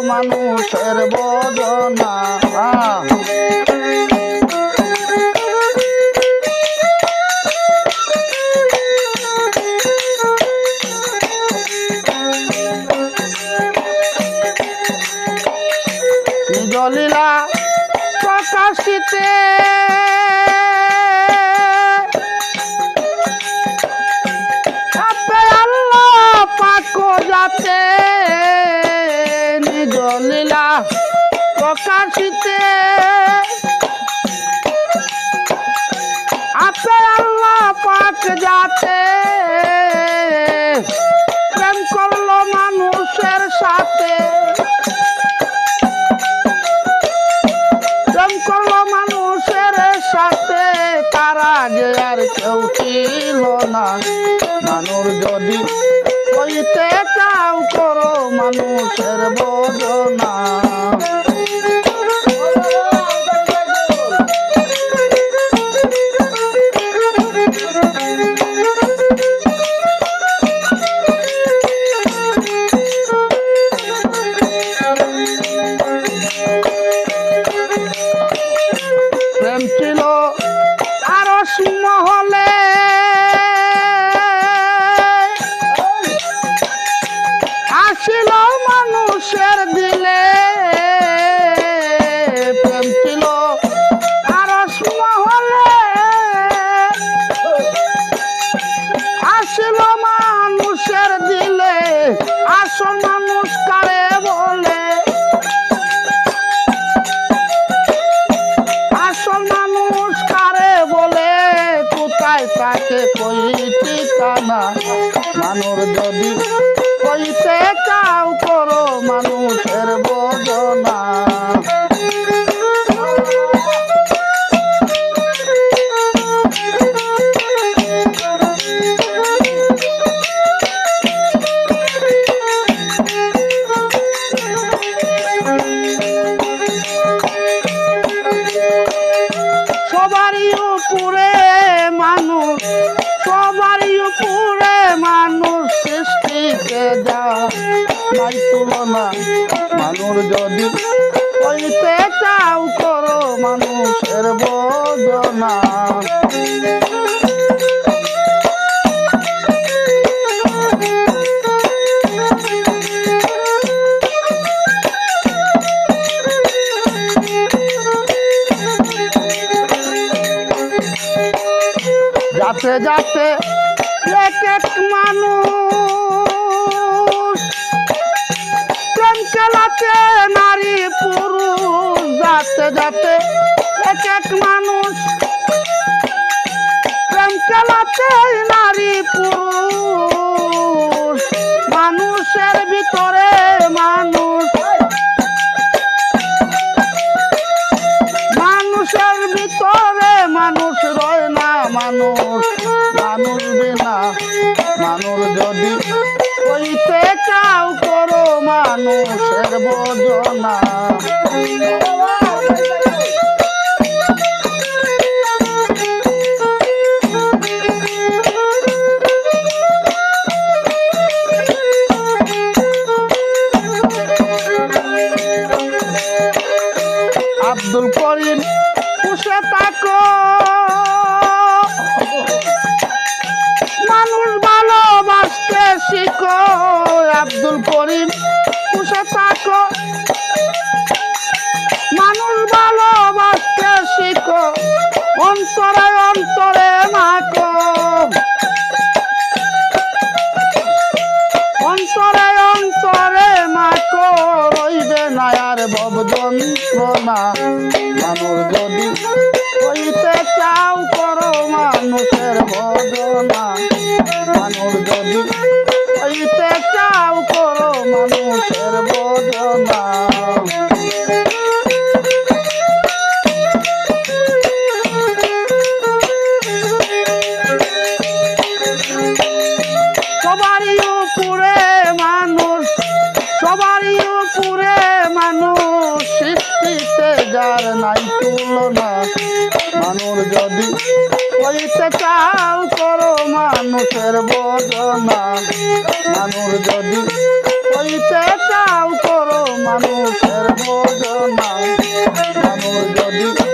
মানুষের বদনা। নিজ লীলা প্রকাশিতে যাতে নিজ লীলা প্রকাশিতে আপে আল্লাহ পাক যাতে প্রেম করলো মানুষের সাথে, প্রেম করলো মানুষের সাথে, তারা যে আর কেউ ছিল না। মানুষ যদি হইতে চাও করো মানুষের বদনা। প্রেম ছিল আরশ মহলে, আসিল মানুষের দিলে। প্রেম ছিল আরশ মহলে, আসিল মানুষের দিলে। আসল মানুষ কারে বলে, আসল মানুষ কারে বলে, কোথায় তাকে কই ঠিকানা। মানুষ যদি হইতে চাও করো মানুষের বদনা। সবারই উপরে মানুষ, সবারই উপরে মানুষ, সৃষ্টিতে যা নাই তুলনা। মানুষ যদি হইতে চাও করো মানুষের বদনা। যাতে যাতে এক এক মানুষ প্রেম খেলাতে নারী পুরুষ। যাতে যাতে এক এক মানুষ প্রেম খেলাতে নারী পুরুষ। মানুষের ভিতরে মানুষ, মানুষের ভিতরে মানুষ রয় না। মানুষ মানুষ বিনা। মানুষ যদি হইতে চাও করো মানুষের বদনা। আব্দুল করিম পুষে থাকো, মানুষ ভালোবাসতে শিখো। আব্দুল করিম পুষে থাকো, মানুষ ভালোবাসতে শিখো। অন্তরে অন্তরে মাখো, অন্তরে অন্তরে মাখো, রইবে না আর ভব যন্ত্রণা। মানুষ যদি হইতে চাও করো মানুষের বদনা। মানুষ যদি হইতে চাও করো মানুষের বদনা। সবারই উপরে মানুষ, সবারই উপরে মানুষ, সৃষ্টিতে যার নাই তুলনা। মানুষ যদি হইতে চাও করো মানুষের বদনা। মানুষ যদি হইতে চাও করো মানুষের বোঝনা মানুষ যদি